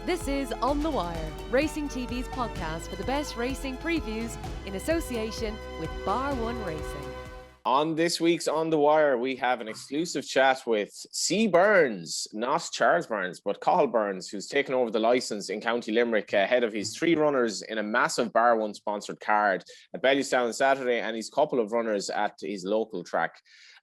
This is On The Wire, Racing TV's podcast for the best racing previews in association with Bar One Racing. On this week's On The Wire, we have an exclusive chat with C. Byrnes, not Charles Byrnes, but Cathal Byrnes, who's taken over the licence in County Limerick ahead of his 3 runners in a massive Bar One sponsored card at Bellewstown on Saturday and his couple of runners at his local track.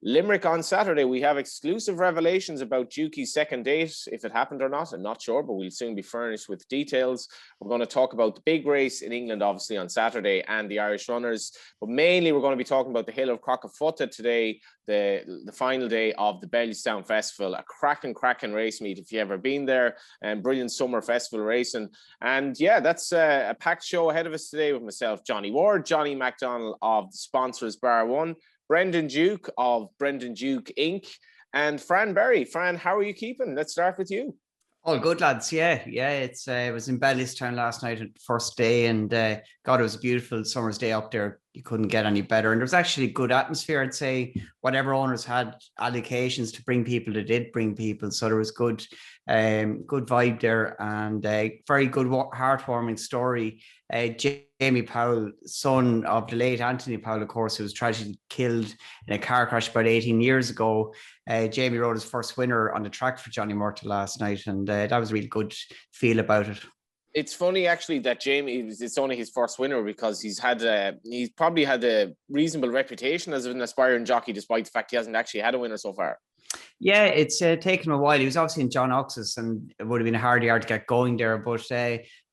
Limerick on Saturday, we have exclusive revelations about Dukey's second date, if it happened or not. I'm not sure, but we'll soon be furnished with details. We're going to talk about the big race in England, obviously, on Saturday and the Irish runners. But mainly, we're going to be talking about the Hill of Crockafutta today, the final day of the Bellewstown Festival, a cracking race meet if you've ever been there, and brilliant summer festival racing. And yeah, that's a packed show ahead of us today with myself, Johnny Ward, Johnny MacDonald of the sponsors Bar One, Brendan Duke of Brendan Duke Inc. and Fran Berry. Fran, how are you keeping? Let's start with you. All good, lads. Yeah. It's it was in Bellewstown last night, first day, and God, it was a beautiful summer's day up there. You couldn't get any better, and there was actually a good atmosphere. I'd say whatever owners had allocations to bring people, they did bring people, so there was good vibe there, and very good heartwarming story. Jamie Powell, son of the late Anthony Powell, of course, who was tragically killed in a car crash about 18 years ago. Jamie rode his first winner on the track for Johnny Murtagh last night, and that was a really good feel about it. It's funny, actually, that Jamie, it's only his first winner because he's probably had a reasonable reputation as an aspiring jockey, despite the fact he hasn't actually had a winner so far. Yeah, it's taken him a while. He was obviously in John Ox's, and it would have been a hard year to get going there. But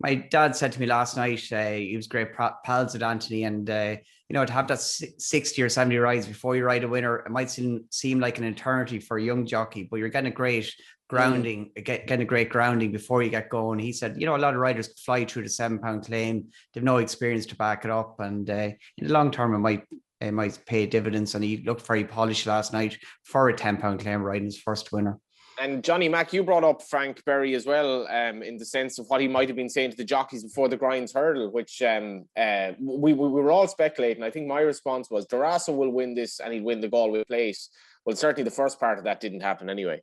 my dad said to me last night, he was great pals with Anthony, and to have that 60 or 70 rides before you ride a winner, it might seem like an eternity for a young jockey, but you're getting a great grounding, getting a great grounding before you get going. He said, a lot of riders fly through the £7 claim. They've no experience to back it up, and in the long term, it might pay dividends. And he looked very polished last night for a £10 claim riding his first winner. And Johnny Mac, you brought up Frank Berry as well, in the sense of what he might have been saying to the jockeys before the Grinds hurdle, which we were all speculating. I think my response was Durasso will win this and he'll win the Galway place. Well, certainly the first part of that didn't happen anyway.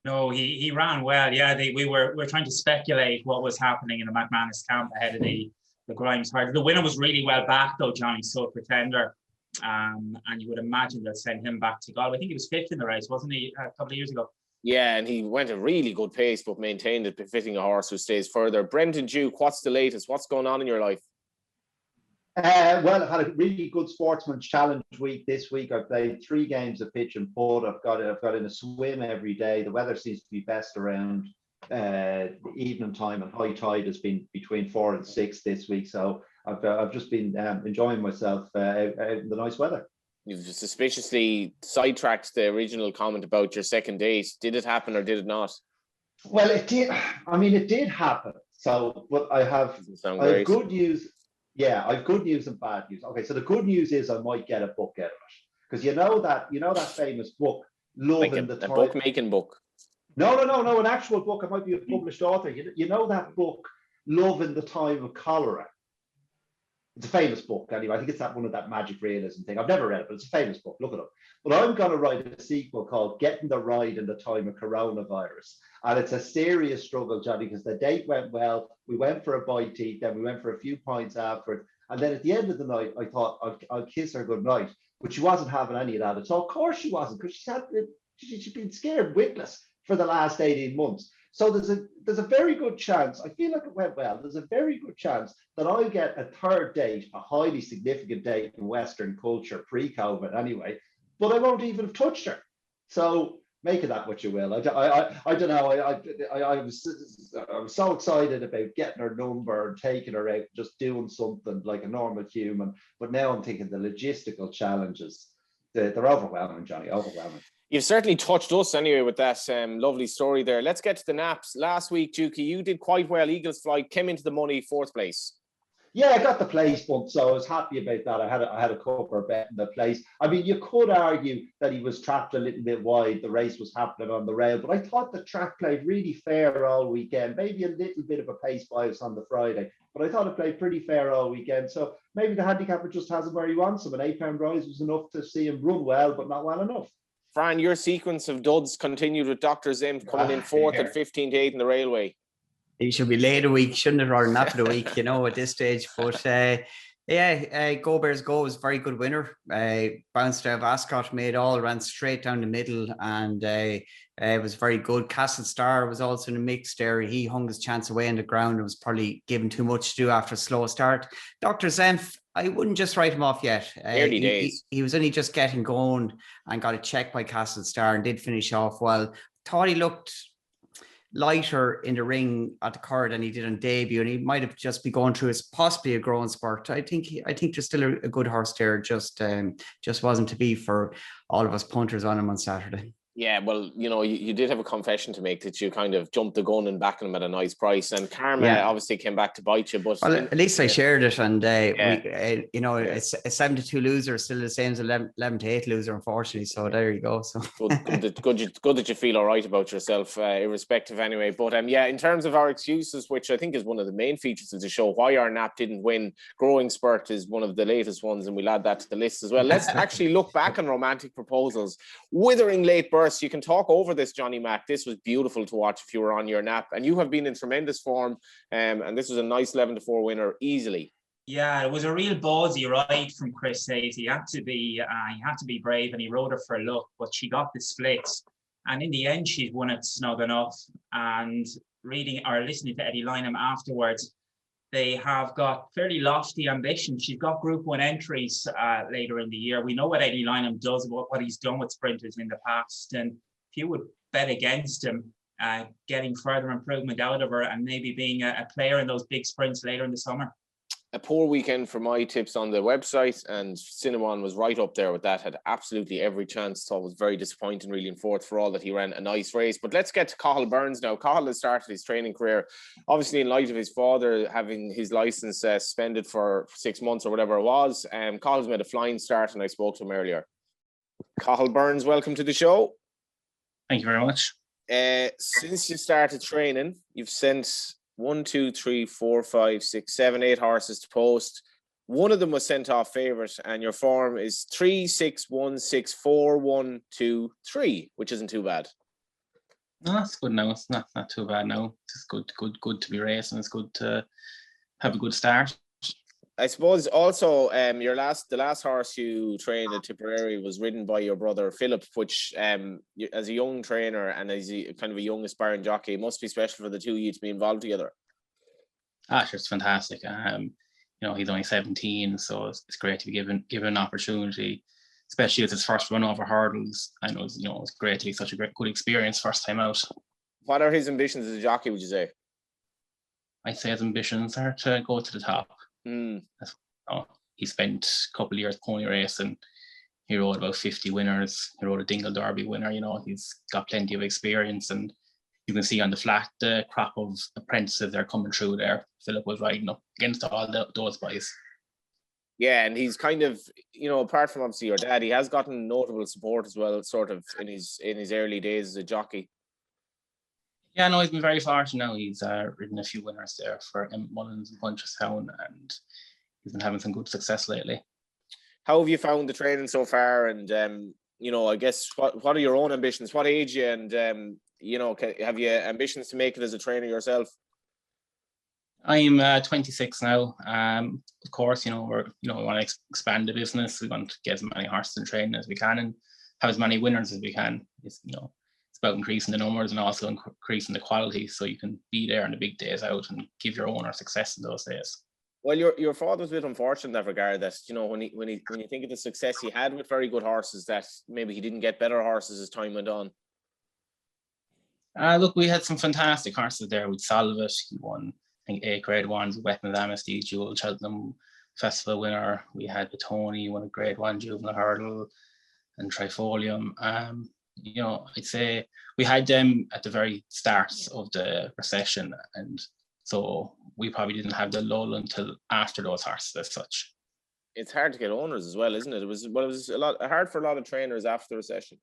No, he ran well. Yeah, we were trying to speculate what was happening in the McManus camp ahead of the Grimes hurdle. The winner was really well back though, Johnny, so a pretender. And you would imagine they'll send him back to Galway. I think he was 5th in the race, wasn't he, a couple of years ago? Yeah, and he went a really good pace, but maintained it, befitting a horse who stays further. Brendan Duke, what's the latest? What's going on in your life? Well, I've had a really good Sportsman's Challenge week this week. I've played 3 games of pitch and putt. I've got in a swim every day. The weather seems to be best around evening time, and high tide has been between 4 and 6 this week. So I've just been enjoying myself out in the nice weather. You've suspiciously sidetracked the original comment about your second date. Did it happen or did it not? Well, it did. I mean, it did happen. So, but I have good news. Yeah, I have good news and bad news. Okay, so the good news is I might get a book out of it, because you know that famous book, bookmaking book. No, an actual book. I might be a published author. You know that book, Love in the Time of Cholera. It's a famous book, anyway. I think it's one of that magic realism thing. I've never read it, but it's a famous book. Look it up. But I'm going to write a sequel called Getting the Ride in the Time of Coronavirus. And it's a serious struggle, Johnny, because the date went well. We went for a bite to eat, then we went for a few pints after. And then at the end of the night, I thought I'll kiss her goodnight. But she wasn't having any of that at all. Of course she wasn't, because she'd been scared witless for the last 18 months. So there's a very good chance, I feel like it went well, there's a very good chance that I'll get a third date, a highly significant date in Western culture, pre-COVID anyway, but I won't even have touched her. So make of that what you will. I don't know, I was so excited about getting her number and taking her out, just doing something like a normal human, but now I'm thinking the logistical challenges, they're overwhelming, Johnny, overwhelming. You've certainly touched us anyway with that lovely story there. Let's get to the naps. Last week, Dukey, you did quite well. Eagles Flight came into the money, 4th place. Yeah, I got the place bump, so I was happy about that. I had a couple bet in the place. I mean, you could argue that he was trapped a little bit wide. The race was happening on the rail, but I thought the track played really fair all weekend. Maybe a little bit of a pace bias on the Friday, but I thought it played pretty fair all weekend. So maybe the handicapper just has him where he wants him. An £8 rise was enough to see him run well, but not well enough. Fran, your sequence of duds continued with Dr. Zimp coming in 4th at 15 to 8 in the railway. He should be late a week, shouldn't have run nap of the week, at this stage. But Go Bears Go was a very good winner. Bounced out of Ascot, made all, ran straight down the middle, and it was very good. Castle Star was also in the mix there. He hung his chance away on the ground and was probably given too much to do after a slow start. Dr. Zenf, I wouldn't just write him off yet. Early days. He was only just getting going and got a check by Castle Star and did finish off well. Thought he looked lighter in the ring at the card than he did on debut, and he might have just be going through possibly a growing spurt. I think there's still a good horse there, just wasn't to be for all of us punters on him on Saturday. Yeah, well, you did have a confession to make that you kind of jumped the gun and backed him at a nice price, and Karma obviously came back to bite you. But at least I shared it, and it's a 7-2 loser, still the same as 11-8 loser, unfortunately. So there you go. So good that you feel all right about yourself, irrespective anyway. But in terms of our excuses, which I think is one of the main features of the show, why our nap didn't win, Growing Spurt is one of the latest ones, and we'll add that to the list as well. Let's actually look back on Romantic Proposals. Withering Late Birth. You can talk over this, Johnny Mac. This was beautiful to watch if you were on your nap, and you have been in tremendous form, and this was a nice 11-4 winner easily. Yeah, it was a real ballsy ride from Chris Hayes. He had to be brave, and he rode her for luck, but she got the splits, and in the end she's won it snug enough. And listening to Eddie Lynham afterwards, they have got fairly lofty ambitions. She's got Group 1 entries later in the year. We know what Eddie Lynham does, what he's done with sprinters in the past. And if you would bet against him, getting further improvement out of her and maybe being a player in those big sprints later in the summer. A poor weekend for my tips on the website, and Cinnamon was right up there with that, had absolutely every chance. Thought was very disappointing really in fourth, for all that he ran a nice race. But let's get to Cathal Byrnes now. Cathal has started his training career, obviously in light of his father having his licence suspended for 6 months or whatever it was. Cathal's made a flying start, and I spoke to him earlier. Cathal Byrnes, welcome to the show. Thank you very much. Since you started training, you've sent 1, 2, 3, 4, 5, 6, 7, 8 horses to post. One of them was sent off favourite, and your form is 3, 6, 1, 6, 4, 1, 2, 3, which isn't too bad. No, that's good now. It's not too bad now. It's good to be racing. It's good to have a good start. I suppose also the last horse you trained at Tipperary was ridden by your brother Philip, which as a young trainer and as kind of a young aspiring jockey, it must be special for the two of you to be involved together. Sure, it's fantastic. He's only 17, so it's great to be given an opportunity, especially as his first run over hurdles. I know it's great to be such a good experience first time out. What are his ambitions as a jockey, would you say? I'd say his ambitions are to go to the top. He spent a couple of years pony racing. He rode about 50 winners. He rode a Dingle Derby winner. He's got plenty of experience, and you can see on the flat the crop of apprentices that are coming through there. Philip was riding up against all those boys. Yeah, and he's kind of, apart from obviously your dad, he has gotten notable support as well, sort of in his early days as a jockey. Yeah, no, he's been very fortunate now. He's ridden a few winners there for Emmett Mullins and Punchestown, and he's been having some good success lately. How have you found the training so far? And, I guess, what are your own ambitions? What age are you? And, have you ambitions to make it as a trainer yourself? I'm 26 now. Of course, we want to expand the business. We want to get as many horses in training as we can and have as many winners as we can. It's about increasing the numbers and also increasing the quality, so you can be there on the big days out and give your owner success in those days. Well, your father was a bit unfortunate in that regard. That when you think of the success he had with very good horses, that maybe he didn't get better horses as time went on. Look, we had some fantastic horses there. With Salvet, he won, I think, 8 Grade 1s, Weapon of Amnesty, Jewel Cheltenham Festival winner. We had Batoni, won a Grade 1 Juvenile Hurdle, and Trifolium. I'd say we had them at the very start of the recession, and so we probably didn't have the lull until after those horses as such. It's hard to get owners as well, isn't it? It was hard for a lot of trainers after the recession.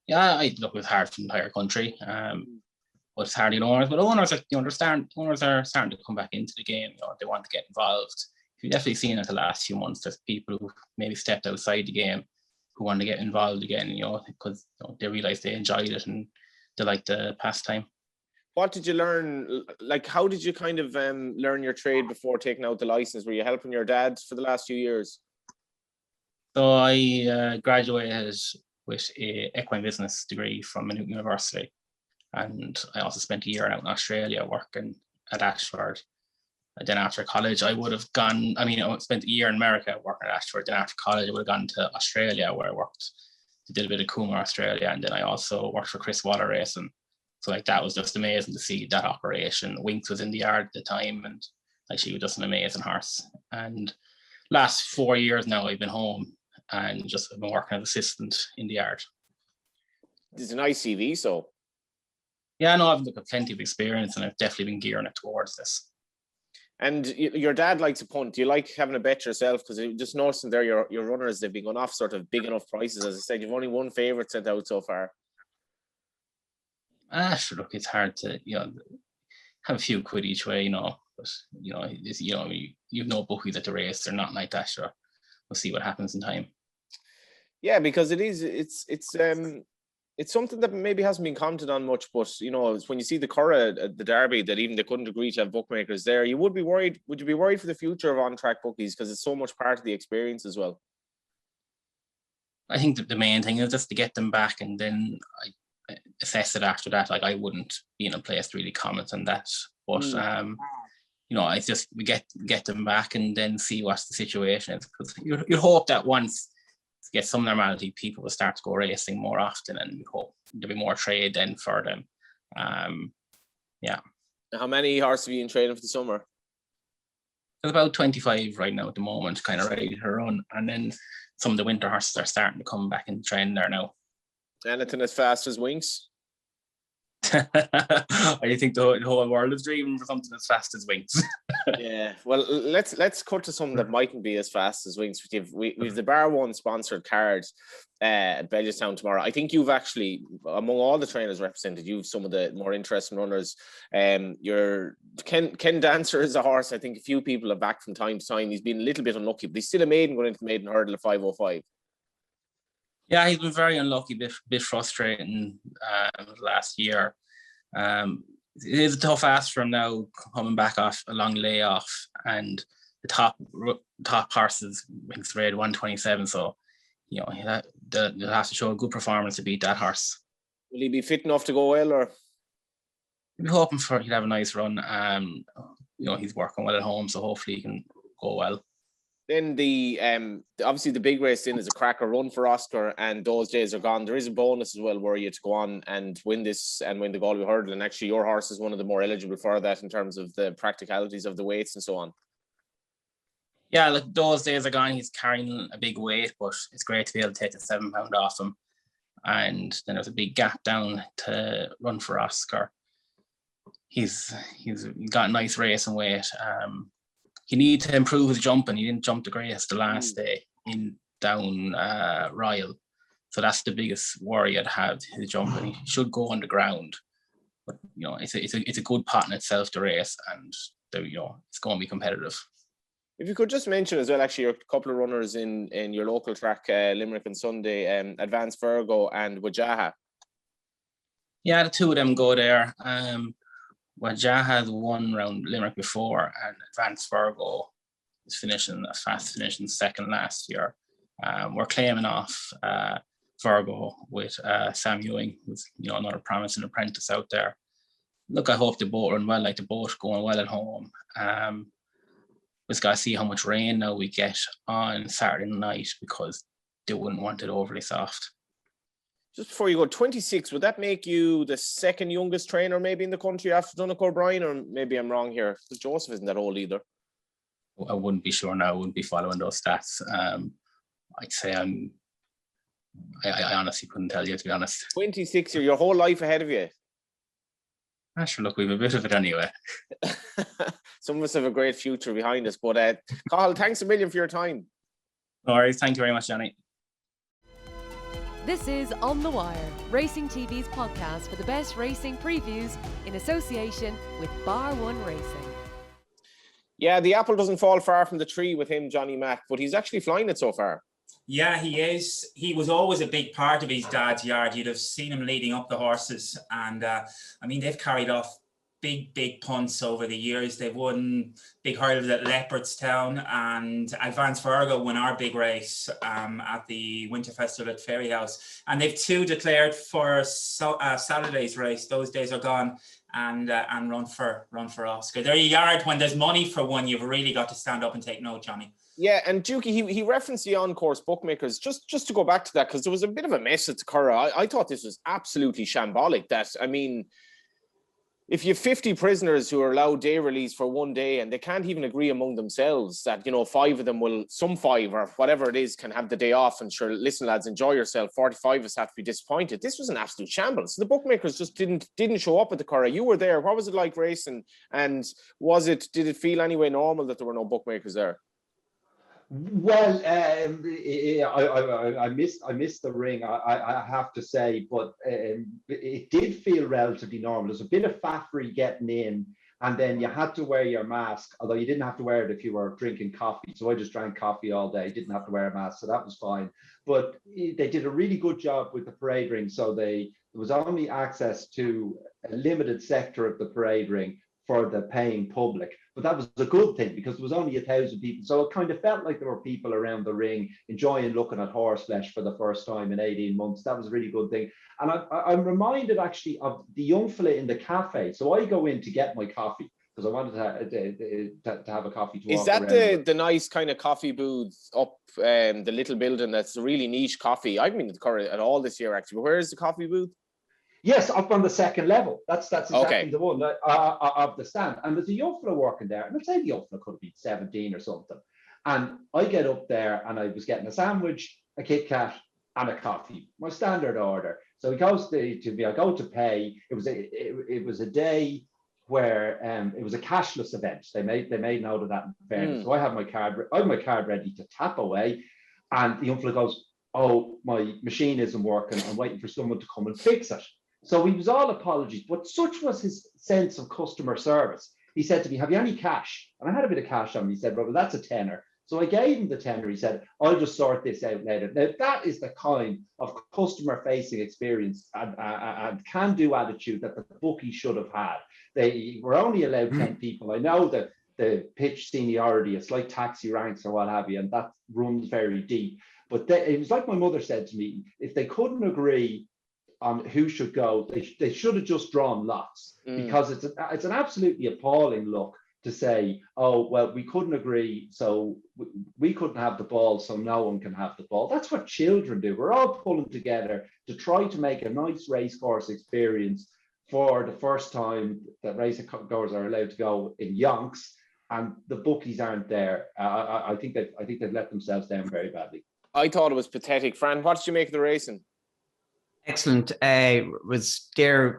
Yeah, it was hard for the entire country. But it's hard to get owners. But owners are starting to come back into the game. They want to get involved. You've definitely seen it the last few months. There's people who maybe stepped outside the game who want to get involved again, because they realize they enjoyed it and they like the pastime. What did you learn? Like, how did you kind of learn your trade before taking out the license? Were you helping your dad for the last few years? So I graduated with a equine business degree from Maynooth University, and I also spent a year out in Australia working at Ashford. And then after college, I would have gone. I mean, I spent a year in America working at Ashford. Then after college, I would have gone to Australia, where I worked, did a bit of Coomber Australia, and then I also worked for Chris Waller Racing. So like that was just amazing to see that operation. Winx was in the yard at the time, and like she was just an amazing horse. And last 4 years now, I've been home and just been working as assistant in the yard. It's a nice CV, so. Yeah, no, I've got plenty of experience, and I've definitely been gearing it towards this. And your dad likes a punt. Do you like having a bet yourself? Because just noticing there, your runners, they've been going off sort of big enough prices. As I said, you've only one favourite sent out so far. Sure, look, it's hard to, have a few quid each way, but, you've no bookies at the race. They're not like that, sure. We'll see what happens in time. Yeah, because it's something that maybe hasn't been commented on much, but, it's when you see the Curragh at the Derby that even they couldn't agree to have bookmakers there, you would be worried. Would you be worried for the future of on-track bookies? Because it's so much part of the experience as well. I think that the main thing is just to get them back, and then I assess it after that. Like, I wouldn't be in a place to really comment on that, but I just we get them back and then see what the situation is, because you hope that once to get some normality, people will start to go racing more often, and we hope there'll be more trade then for them. How many horses have you been trading for the summer? There's about 25 right now at the moment, kind of ready to run, and then some of the winter horses are starting to come back in the trend there now. Anything as fast as Winx? I think the whole world is dreaming for something as fast as Winx. Yeah, well, let's cut to something that mightn't be as fast as Winx. We've the Bar One sponsored card at Bellewstown tomorrow. I think you've actually, among all the trainers represented, you've some of the more interesting runners. Your Ken Dancer is a horse I think a few people have backed from time to time. He's been a little bit unlucky, but he's still a maiden going into the maiden hurdle at 5:05. Yeah, he's been very unlucky, bit frustrating last year. It is a tough ask for him now, coming back off a long layoff, and the top horses, Winx rated 127. So, they'll have to show a good performance to beat that horse. Will he be fit enough to go well, or? We're hoping he'll have a nice run. He's working well at home, so hopefully he can go well. Then obviously the big race in is a cracker run for Oscar, and those days are gone. There is a bonus as well, where you to go on and win this and win the Galway hurdle. And actually, your horse is one of the more eligible for that in terms of the practicalities of the weights and so on. Yeah, like those days are gone. He's carrying a big weight, but it's great to be able to take the 7 pound off him. And then there's a big gap down to run for Oscar. He's got a nice racing weight. He needs to improve his jumping. He didn't jump the greatest the last day down Ryle. So that's the biggest worry I'd have, his jumping. He should go on the ground. But, it's a good pot in itself to race, and, it's going to be competitive. If you could just mention as well, actually, a couple of runners in your local track, Limerick and Sunday, Advanced Virgo and Wajaha. Yeah, the two of them go there. Wajaha has won round Limerick before, and Advanced Virgo is finishing second last year. We're claiming off Virgo with Sam Ewing, who's another promising apprentice out there. Look, I hope they both run well, like the both going well at home. We just got to see how much rain now we get on Saturday night, because they wouldn't want it overly soft. Just before you go, 26, would that make you the second youngest trainer maybe in the country after Donnacha O'Brien, or maybe I'm wrong here? Because Joseph isn't that old either. I wouldn't be sure now. I wouldn't be following those stats. I'd say I honestly couldn't tell you, to be honest. 26, your whole life ahead of you. Sure, look, we've a bit of it anyway. Some of us have a great future behind us. But Cathal, thanks a million for your time. No worries. Thank you very much, Johnny. This is On the Wire, Racing TV's podcast for the best racing previews in association with Bar One Racing. Yeah, the apple doesn't fall far from the tree with him, Johnny Mack, but he's actually flying it so far. Yeah, he is. He was always a big part of his dad's yard. You'd have seen him leading up the horses. And they've carried off big punts over the years. They've won big hurdles at Leopardstown, and Advance Virgo won our big race at the Winter Festival at Ferryhouse. And they've 2 declared for Saturday's race. Those days are gone. And run for Oscar. They're a yard. When there's money for one, you've really got to stand up and take note, Johnny. Yeah, and Dukey, he referenced the on-course bookmakers. Just to go back to that, because there was a bit of a mess at the Curragh. I thought this was absolutely shambolic. That, I mean, if you have 50 prisoners who are allowed day release for one day and they can't even agree among themselves that, 5 of them will, some 5 or whatever it is, can have the day off and sure, listen, lads, enjoy yourself. 45 of us have to be disappointed. This was an absolute shambles. So the bookmakers just didn't show up at the Curragh. You were there. What was it like racing? And did it feel anyway normal that there were no bookmakers there? Well, I missed the ring, I have to say, but it did feel relatively normal. There's a bit of faffery getting in, and then you had to wear your mask, although you didn't have to wear it if you were drinking coffee. So I just drank coffee all day, didn't have to wear a mask, so that was fine. But they did a really good job with the parade ring. So there was only access to a limited sector of the parade ring for the paying public. But that was a good thing because there was only 1,000 people. So it kind of felt like there were people around the ring enjoying looking at horseflesh for the first time in 18 months. That was a really good thing. And I'm reminded actually of the young fella in the cafe. So I go in to get my coffee because I wanted to have a coffee to walk around. Is that the nice kind of coffee booth up the little building that's a really niche coffee? I've been to the Curragh at all this year actually, but where is the coffee booth? Yes, up on the second level. That's exactly okay. The one of the stand. And there's a young fella working there, and I'd say the young fella could have been 17 or something. And I get up there, and I was getting a sandwich, a Kit Kat, and a coffee, my standard order. So he goes to me. I go to pay. It was a day where it was a cashless event. They made note of that in fairness. So I have my card ready to tap away, and the young fella goes, "Oh, my machine isn't working. I'm waiting for someone to come and fix it." So he was all apologies, but such was his sense of customer service. He said to me, "Have you any cash?" And I had a bit of cash on me. He said, "Well, that's a tenner." So I gave him the tenner. He said, "I'll just sort this out later." Now, that is the kind of customer-facing experience and can-do attitude that the bookie should have had. They were only allowed 10 people. I know that the pitch seniority, it's like taxi ranks or what have you, and that runs very deep. But it was like my mother said to me, if they couldn't agree on who should go, they should have just drawn lots, because it's an absolutely appalling look to say, "Oh, well, we couldn't agree, so we couldn't have the ball, so no one can have the ball." That's what children do. We're all pulling together to try to make a nice racecourse experience for the first time that racegoers are allowed to go in yonks, and the bookies aren't there. I think they've let themselves down very badly. I thought it was pathetic. Fran, what did you make of the racing? Excellent. Was there,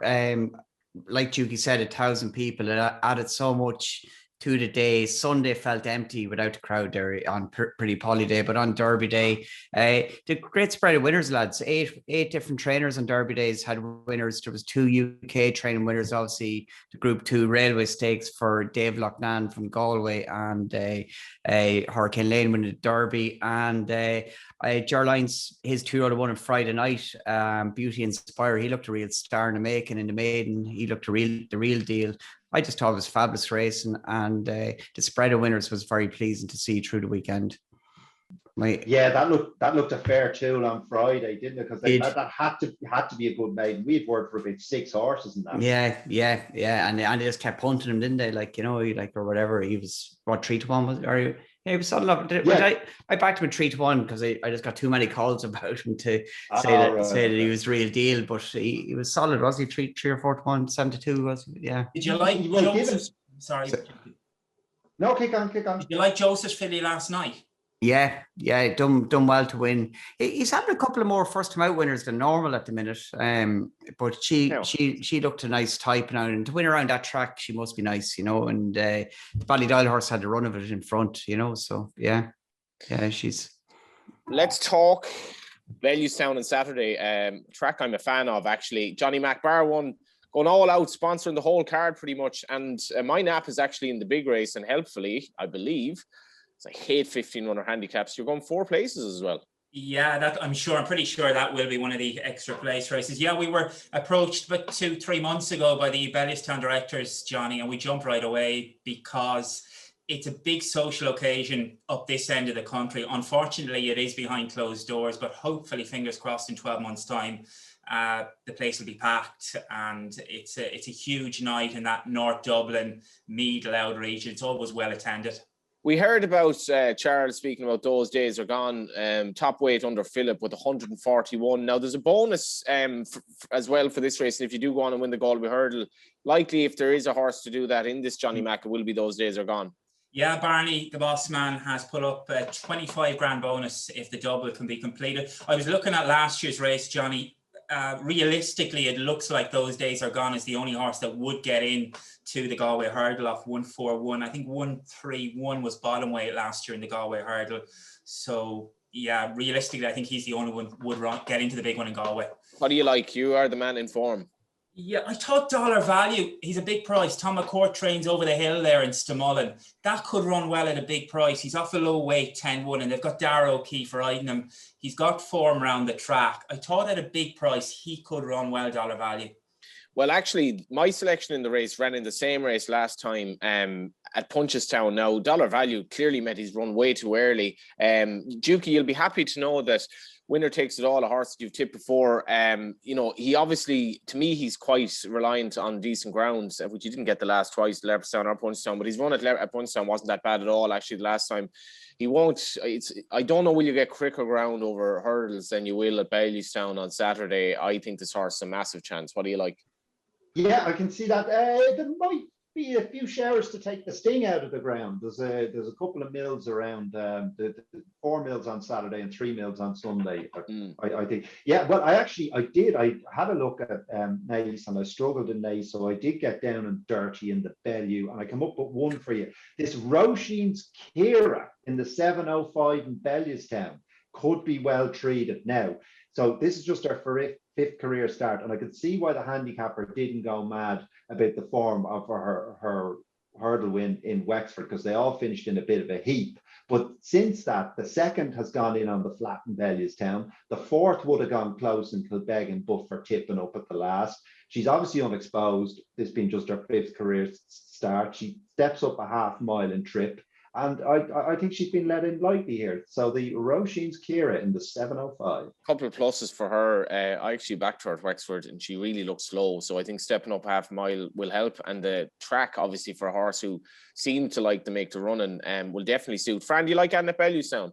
like Dukey said, 1,000 people. It added so much to the day. Sunday felt empty without the crowd there on Pretty Polly Day, but on Derby Day, the great spread of winners, lads. Eight different trainers on Derby Days had winners. There was 2 UK training winners, obviously the Group 2 Railway Stakes for Dave Loughnane from Galway, and Hurricane Lane winning the Derby, and Gerline's his 2-year-old one on Friday night. Beauty Inspire, he looked a real star in the making. In the maiden, he looked the real deal. I just thought it was fabulous racing, and the spread of winners was very pleasing to see through the weekend. That looked a fair tool on Friday, didn't it? Because that had to be a good maiden. We've worked for about 6 horses in that. Yeah, and they just kept punting him, didn't they? Or whatever. He was 3-1 was, or he was solid up. I backed him at 3-1 because I just got too many calls about him to say that he was real deal. But he was solid, was he? 3 or 4-1, 7-2 was he? Yeah. Did you like Joseph? Sorry. No, kick on. Did you like Joseph filly last night? Yeah, done well to win. He's having a couple of more first-time out winners than normal at the minute. But she looked a nice type now, and to win around that track, she must be nice, And the Ballydoyle horse had the run of it in front, So yeah, she's. Let's talk Bellewstown on Saturday. Track I'm a fan of, actually. Johnny McBar won, going all out, sponsoring the whole card pretty much, and my nap is actually in the big race, and helpfully, I believe. I hate 15-runner handicaps. You're going 4 places as well. Yeah, that I'm pretty sure that will be one of the extra place races. Yeah, we were approached about 2-3 months ago by the Bellewstown directors, Johnny, and we jumped right away because it's a big social occasion up this end of the country. Unfortunately, it is behind closed doors, but hopefully, fingers crossed, in 12 months' time, the place will be packed, and it's a huge night in that North Dublin, Meath, Louth region. It's always well attended. We heard about Charles speaking about those days are gone, top weight under Philip with 141. Now, there's a bonus as well for this race. And if you do go on and win the Galway hurdle, likely if there is a horse to do that in this Johnny Mac, it will be those days are gone. Yeah, Barney, the boss man, has put up a 25 grand bonus if the double can be completed. I was looking at last year's race, Johnny. Realistically, it looks like those days are gone as the only horse that would get in to the Galway hurdle off 141. I think 131 was bottom weight last year in the Galway hurdle. So yeah, realistically, I think he's the only one would get into the big one in Galway. What do you like? You are the man in form. Yeah, I thought dollar value. He's a big price. Tom McCourt trains over the hill there in Stamullen. That could run well at a big price. He's off a low weight, 10-1, and they've got Darragh O'Keefe riding him. He's got form around the track. I thought at a big price, he could run well dollar value. Well, actually, my selection in the race ran in the same race last time at Punchestown. Now, dollar value clearly meant he's run way too early. Dukey, you'll be happy to know that winner takes it all, a horse that you've tipped before. He obviously, to me, he's quite reliant on decent grounds, which he didn't get the last twice, Leopardstown or Punchestown, but his run at Punchestown wasn't that bad at all, actually, the last time. He won't, I don't know, will you get quicker ground over hurdles than you will at Bellewstown on Saturday? I think this horse has a massive chance. What do you like? Yeah, I can see that. There might be a few showers to take the sting out of the ground. There's a couple of mills around, the 4 mills on Saturday and 3 mills on Sunday. I think. Yeah, well, I had a look at Naas, and I struggled in Naas, so I did get down and dirty in the Bellew, and I come up with one for you. This Roisin's Kira in the 7:05 in Bellewstown could be well treated now. So this is just our fifth career start, and I could see why the handicapper didn't go mad about the form of her hurdle win in Wexford, because they all finished in a bit of a heap. But since that, the second has gone in on the flat in Bellewstown. The fourth would have gone close in Kilbeggan, but for tipping up at the last. She's obviously unexposed. This being just her 5th career start. She steps up a half mile in trip. And I think she's been let in lightly here. So the Roisin's Kira in the 7:05. Couple of pluses for her. I actually backed her at Wexford, and she really looks slow. So I think stepping up half a mile will help. And the track, obviously, for a horse who seemed to like to make the running, will definitely suit. Fran, do you like Anna Bellewstown?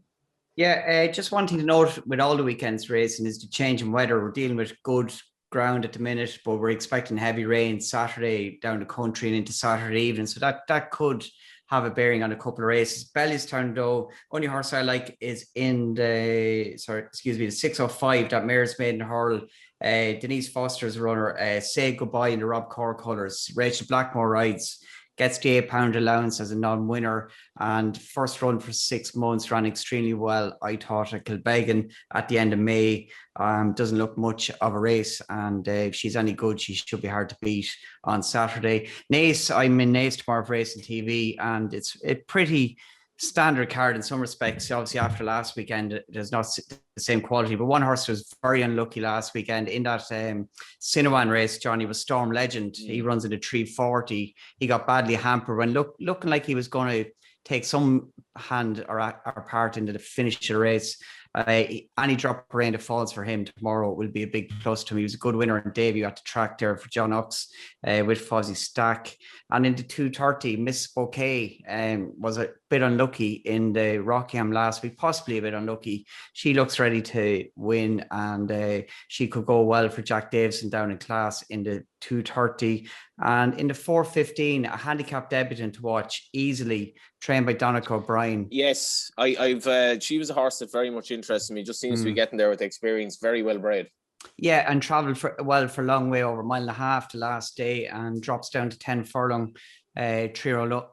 Yeah, just one thing to note with all the weekends racing is the change in weather. We're dealing with good ground at the minute, but we're expecting heavy rain Saturday down the country and into Saturday evening. So that could have a bearing on a couple of races. Bellewstown, though, only horse I like is in the 6:05, that Mare's Maiden Hurl. Denise Foster's runner. Say Goodbye in the Rob Corr colours. Rachel Blackmore rides, gets the £8 allowance as a non-winner, and first run for 6 months, ran extremely well. I thought at Kilbeggan at the end of May. Doesn't look much of a race, and if she's any good, she should be hard to beat on Saturday. Naas, I'm in Naas tomorrow for Racing TV, and it's a pretty standard card in some respects. Obviously, after last weekend, there's not the same quality, but one horse was very unlucky last weekend in that Sinawan race. Johnny was Storm Legend. He runs in the 340. He got badly hampered when looking like he was going to take some hand or part into the finish of the race. Any drop of rain that falls for him tomorrow will be a big plus to him. He was a good winner in debut at the track there for John Ox with Fozzie Stack. And in the 230, Miss Bouquet was a bit unlucky in the Rockingham last week, possibly a bit unlucky. She looks ready to win, and she could go well for Jack Davison down in class in the 230. And in the 415, a handicap debutant to watch, easily trained by Donncha O'Brien. Yes, I've she was a horse that very much interested me. Just seems to be getting there with experience. Very well bred. Yeah, and travelled for a long way, over 1.5 miles the last day, and drops down to 10 furlong. Trio,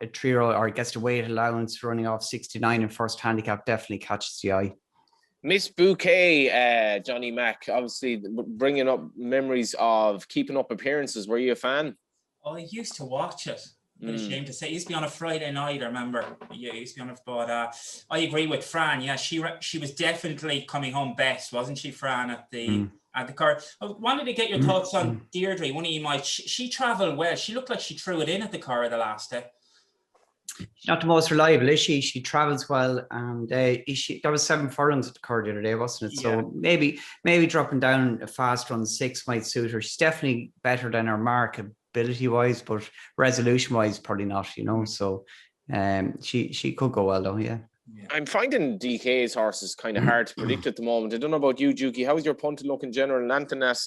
or gets the weight allowance, running off 69 in first handicap, definitely catches the eye. Miss Bouquet, Johnny Mac, obviously bringing up memories of keeping up appearances. Were you a fan? Oh, I used to watch it. Bit ashamed to say. It used to be on a Friday night, I remember. Yeah, it used to be on a, but I agree with Fran. Yeah, she was definitely coming home best, wasn't she, Fran, at the car? I wanted to get your thoughts on Deirdre. One of you might. She travelled well. She looked like she threw it in at the car the last day. She's not the most reliable, is she? She travels well, and there was 7 furlongs at the car the other day, wasn't it? Yeah. So maybe dropping down a fast run 6 might suit her. She's definitely better than her mark ability wise, but resolution wise, probably not. So she could go well though. Yeah. I'm finding DK's horses kind of hard to predict at the moment. I don't know about you, Dukey. How's your punting look in general? And Antonas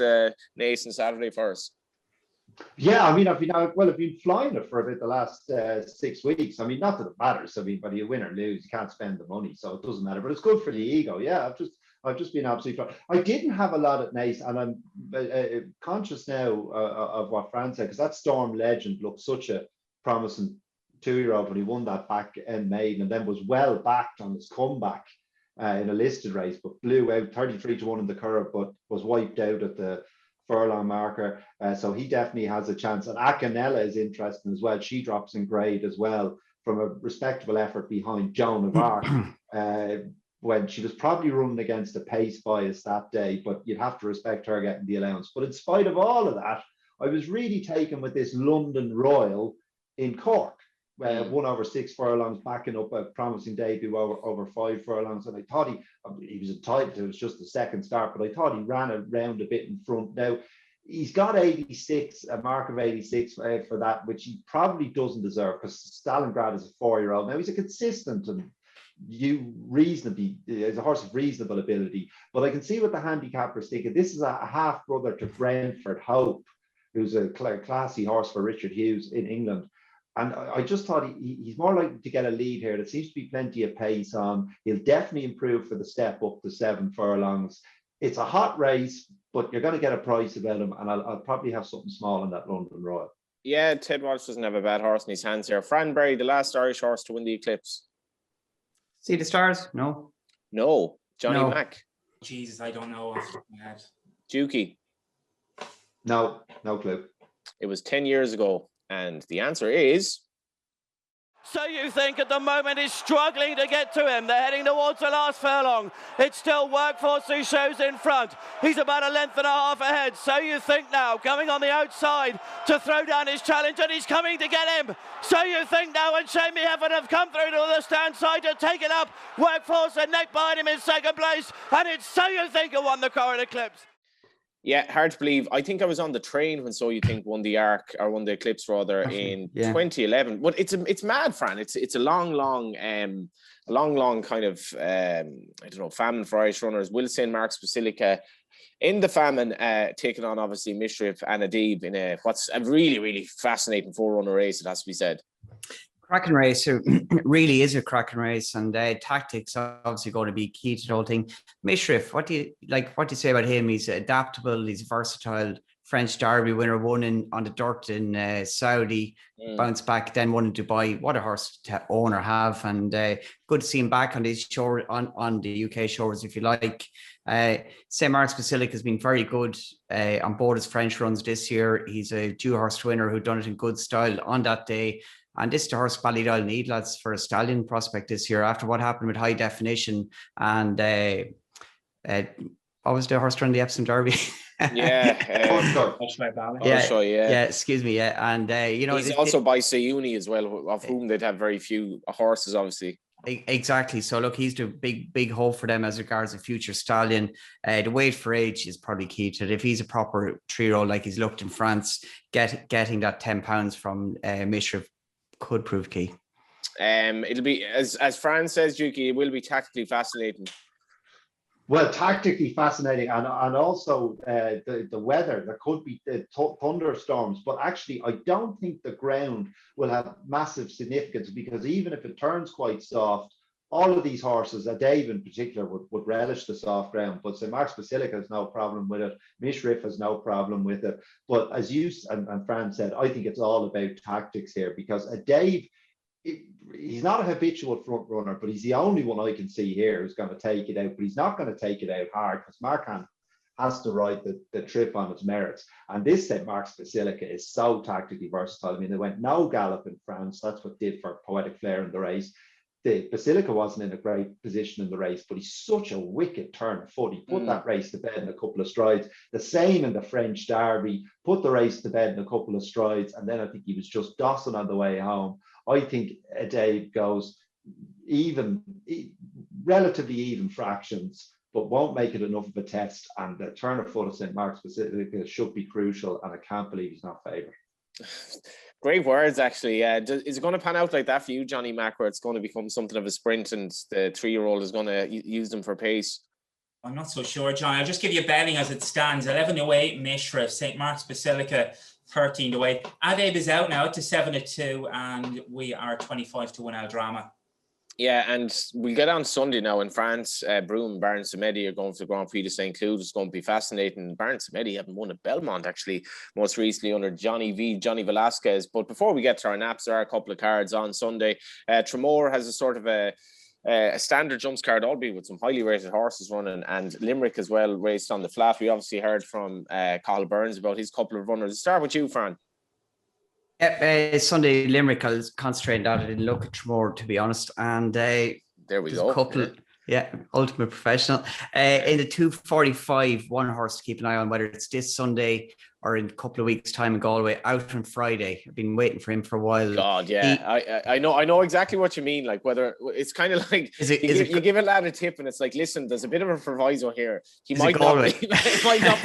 Nace on Saturday for us. Yeah, I mean, I've been flying it for a bit the last 6 weeks. I mean, not that it matters. I mean, whether you win or lose, you can't spend the money, so it doesn't matter. But it's good for the ego. Yeah, I've just been absolutely fine. I didn't have a lot at Nace, and I'm conscious now of what Fran said, because that Storm Legend looked such a promising 2-year-old when he won that back end maiden, and then was well backed on his comeback in a listed race, but blew out 33-1 in the curve, but was wiped out at the furlong marker. So he definitely has a chance. And Acanella is interesting as well. She drops in grade as well from a respectable effort behind Joan of Arc. When she was probably running against a pace bias that day, but you'd have to respect her getting the allowance. But in spite of all of that, I was really taken with this London Royal in Cork. 1 over 6 furlongs, backing up a promising debut over 5 furlongs. And I thought he was entitled. It was just the second start, but I thought he ran around a bit in front. Now, he's got 86, a mark of 86 for that, which he probably doesn't deserve, because Stalingrad is a 4-year-old. Now, he's a consistent and is a horse of reasonable ability, but I can see what the handicappers thinking. This is a half brother to Brentford Hope, who's a classy horse for Richard Hughes in England. And I just thought he's more likely to get a lead here. There seems to be plenty of pace on. He'll definitely improve for the step up to 7 furlongs. It's a hot race, but you're going to get a price about him, and I'll probably have something small in that London Royal. Yeah, Ted Walsh doesn't have a bad horse in his hands here. Fran Berry, the last Irish horse to win the Eclipse. See the stars? No. Johnny Mack. Jesus, I don't know. Dukey. No clue. It was 10 years ago. And the answer is... So You Think at the moment is struggling to get to him. They're heading towards the last furlong. It's still Workforce who shows in front. He's about a length and a half ahead. So You Think now coming on the outside to throw down his challenge, and he's coming to get him. So You Think now and Shamey Heaven have come through to the stand side to take it up. Workforce and neck behind him in second place, and it's So You Think who won the Current Eclipse. Yeah, hard to believe. I think I was on the train when So You Think won the Arc, or won the Eclipse rather, in 2011. But it's mad, Fran. It's a long kind of I don't know, famine for Irish runners. Will St. Mark's Basilica in the famine, taking on obviously Mishrif and Adib in what's a really fascinating 4-runner race, it has to be said. Cracking race. It really is a cracking race, and tactics are obviously going to be key to the whole thing. Mishrif, what do you say about him? He's adaptable, he's versatile. French Derby winner, won on the dirt in Saudi, bounced back, then won in Dubai. What a horse to owner have, and good to see him back on these show on the UK shores, if you like. St. Mark's Basilica has been very good on board his French runs this year. He's a due horse winner who done it in good style on that day. And this is the horse Ballydoyle need, lads, for a stallion prospect this year after what happened with High Definition. And what was the horse running the Epsom Derby? Excuse me. And he's also by Sayuni as well, of whom they'd have very few horses, obviously. Exactly. So look, he's the big hope for them as regards a future stallion. The weight for age is probably key to it. If he's a proper 3-year-old like he's looked in France, getting that £10 from Mishrif could prove key. It'll be, as Fran says, Dukey, it will be tactically fascinating. Well, tactically fascinating, and also the weather. There could be thunderstorms, but actually I don't think the ground will have massive significance, because even if it turns quite soft, all of these horses, Dave in particular, would relish the soft ground. But St. Mark's Basilica has no problem with it. Mishrif has no problem with it. But as you and Fran said, I think it's all about tactics here, because Dave, he's not a habitual front runner, but he's the only one I can see here who's going to take it out. But he's not going to take it out hard, because Marcan has to ride the trip on its merits. And this St. Mark's Basilica is so tactically versatile. I mean, they went no gallop in France. That's what did for Poetic Flair in the race. The Basilica wasn't in a great position in the race, but he's such a wicked turn of foot. He put that race to bed in a couple of strides. The same in the French Derby, put the race to bed in a couple of strides. And then I think he was just dossing on the way home. I think Dave goes relatively even fractions, but won't make it enough of a test. And the turn of foot of St. Mark's Basilica should be crucial. And I can't believe he's not favoured. Great words, actually. Is it going to pan out like that for you, Johnny Mack, where it's going to become something of a sprint and the 3-year-old is going to use them for pace? I'm not so sure, John. I'll just give you a betting as it stands. 11-8 Mishra, St. Mark's Basilica, 13-8. Adeb is out now to 7-2, and we are 25-1 Aldrama. Yeah, and we'll get on Sunday now in France. Broome, Byrnes and Mehdi are going for the Grand Prix de St. Cloud. It's going to be fascinating. Byrnes and Mehdi haven't won at Belmont, actually, most recently under Johnny Velasquez. But before we get to our naps, there are a couple of cards on Sunday. Tramore has a sort of a standard jumps card, albeit with some highly rated horses running, and Limerick as well raced on the flat. We obviously heard from Cathal Byrnes about his couple of runners. Let's start with you, Fran. Sunday Limerick, I'll concentrate on that. I didn't look at Tramore, to be honest. And there we go. A couple, ultimate professional. In the 2:45, one horse to keep an eye on, whether it's this Sunday or in a couple of weeks' time in Galway, out on Friday. I've been waiting for him for a while. God, yeah. I know exactly what you mean. Like, whether it's kind of like you give a lad a tip and it's like, listen, there's a bit of a proviso here. He might not be, it might not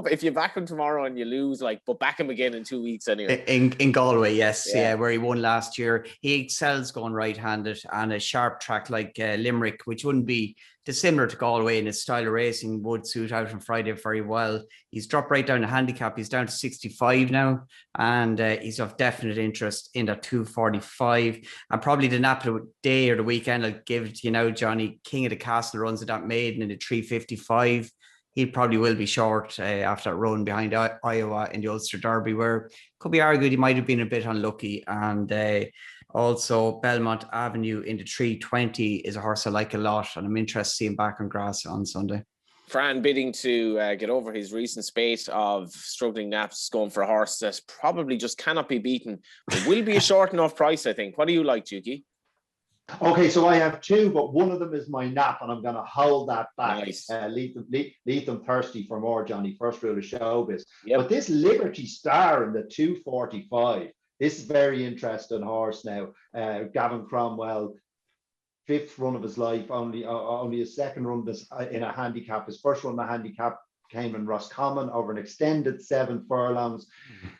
be, if you back him tomorrow and you lose, like, but back him again in 2 weeks anyway. In Galway, yes. Yeah, where he won last year. He excels going right-handed, and a sharp track like Limerick, which wouldn't be dissimilar to Galway in his style of racing, would suit out on Friday very well. He's dropped right down to handicap. He's down to 65 now, and he's of definite interest in that 2:45. And probably the nap of the day or the weekend, I'll give it to you now, Johnny. King of the Castle runs at that maiden in the 3:55. He probably will be short after that run behind Iowa in the Ulster Derby, where could be argued he might have been a bit unlucky. And also Belmont Avenue in the 3:20 is a horse I like a lot, and I'm interested to see him back on grass on Sunday. Fran bidding to get over his recent spate of struggling naps, going for a horse that probably just cannot be beaten. It will be a short enough price, I think. What do you like, Dukey? Okay, so I have two, but one of them is my nap, and I'm going to hold that back. Nice. Leave them thirsty for more, Johnny. First rule of showbiz. Yep. But this Liberty Star in the 2:45, this is very interesting horse now. Gavin Cromwell, 5th run of his life, only his second run in a handicap. His first run in a handicap came in Roscommon over an extended 7 furlongs.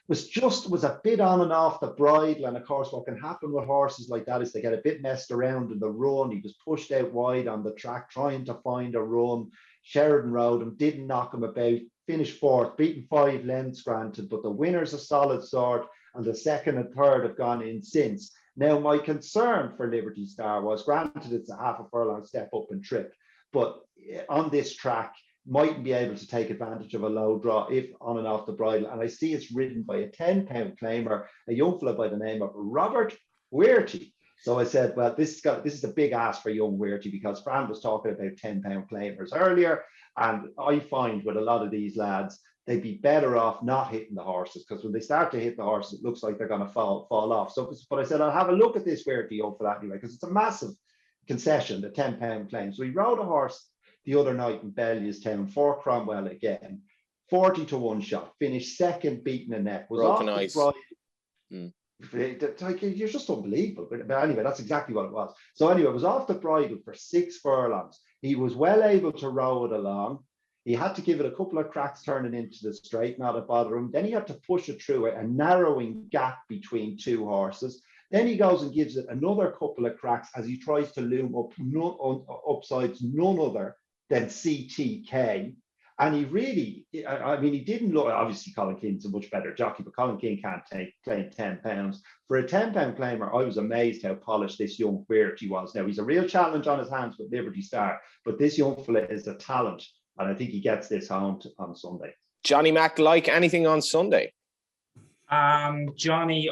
Was a bit on and off the bridle, and of course what can happen with horses like that is they get a bit messed around in the run. He was pushed out wide on the track trying to find a run. Sheridan rode him, didn't knock him about, finished 4th, beaten 5 lengths granted, but the winner's a solid sort, and the 2nd and 3rd have gone in since. Now, my concern for Liberty Star was, granted it's a half a furlong step up and trip, but on this track, mightn't be able to take advantage of a low draw if on and off the bridle. And I see it's ridden by a 10-pound claimer, a young fella by the name of Robert Weirty. So I said, well, this is a big ask for young Weirty, because Fran was talking about 10-pound claimers earlier. And I find with a lot of these lads, they'd be better off not hitting the horses, because when they start to hit the horses, it looks like they're going to fall off. So, but I said, I'll have a look at this Weirty young fella anyway, because it's a massive concession, the 10-pound claim. So he rode a horse the other night in Bellewstown for Cromwell again, 40-1 shot, finished 2nd, beaten a neck, was broken off eyes. You're just unbelievable. But anyway, that's exactly what it was. So anyway, it was off the bridle for 6 furlongs. He was well able to row it along. He had to give it a couple of cracks turning into the straight, not a bother him. Then he had to push it through a narrowing gap between 2 horses. Then he goes and gives it another couple of cracks as he tries to loom up upsides none other than CTK. And he really, he didn't look, obviously Colin King's a much better jockey, but Colin King can't claim 10 pounds. For a 10-pound claimer, I was amazed how polished this young Weirty was. Now, he's a real challenge on his hands with Liberty Star, but this young fella is a talent, and I think he gets this home on Sunday. Johnny Mack, like anything on Sunday? Johnny,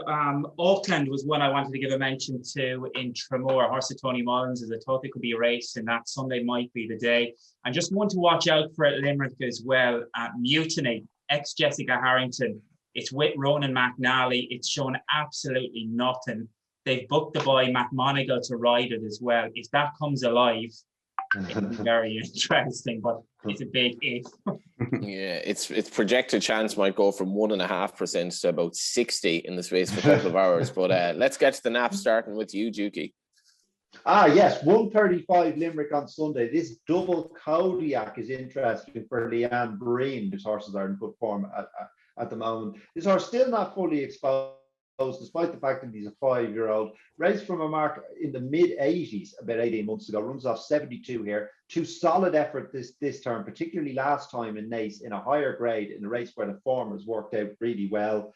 Auckland was one I wanted to give a mention to in Tramore. Horse of Tony Mullins, as I thought there could be a race, and that Sunday might be the day. And just one to watch out for at Limerick as well. Mutiny, ex-Jessica Harrington. It's with Ronan McNally. It's shown absolutely nothing. They've booked the boy McMonigal to ride it as well. If that comes alive, it'll be very interesting, but it's a big if. Yeah, its projected chance might go from 1.5% to about 60 in the space of a couple of hours. But let's get to the nap, starting with you, Dukey. Yes, 1:35 Limerick on Sunday. This double KODIAK is interesting for Leanne Breen. His horses are in good form at the moment. His horse still not fully exposed, despite the fact that he's a 5-year-old. Raced from a mark in the mid-80s about 18 months ago, runs off 72 here. 2 solid effort this term, particularly last time in Naas in a higher grade in a race where the form has worked out really well.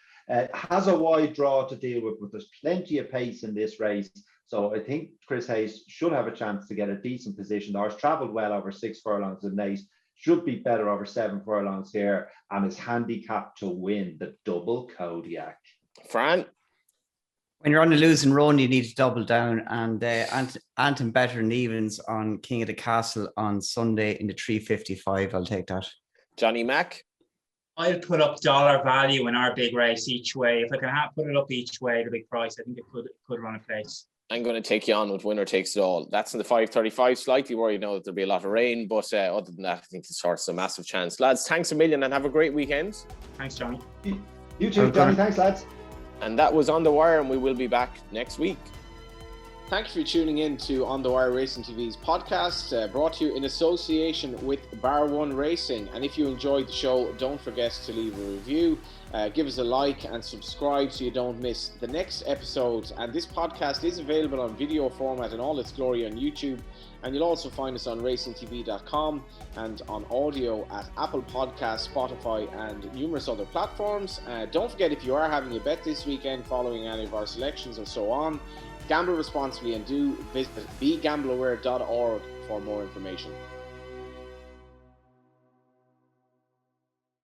Has a wide draw to deal with, but there's plenty of pace in this race. So I think Chris Hayes should have a chance to get a decent position. The horse travelled well over 6 furlongs in Naas, should be better over 7 furlongs here, and is handicapped to win the double KODIAK. Fran? When you're on the losing run, you need to double down. And Anton Better and Evans on King of the Castle on Sunday in the 3:55. I'll take that. Johnny Mack? I'll put up dollar value in our big race each way. If I can put it up each way at a big price, I think it could run a place. I'm going to take you on with winner takes it all. That's in the 5:35. Slightly worried now that there'll be a lot of rain, but other than that, I think this horse is a massive chance. Lads, thanks a million and have a great weekend. Thanks, Johnny. You too, Johnny. Thanks, lads. And that was On The Wire, and we will be back next week. Thank you for tuning in to On The Wire Racing TV's podcast, brought to you in association with Bar One Racing. And if you enjoyed the show, don't forget to leave a review, give us a like and subscribe so you don't miss the next episode. And this podcast is available on video format in all its glory on YouTube. And you'll also find us on racingtv.com and on audio at Apple Podcasts, Spotify and numerous other platforms. Don't forget, if you are having a bet this weekend following any of our selections or so on, gamble responsibly and do visit begambleaware.org for more information.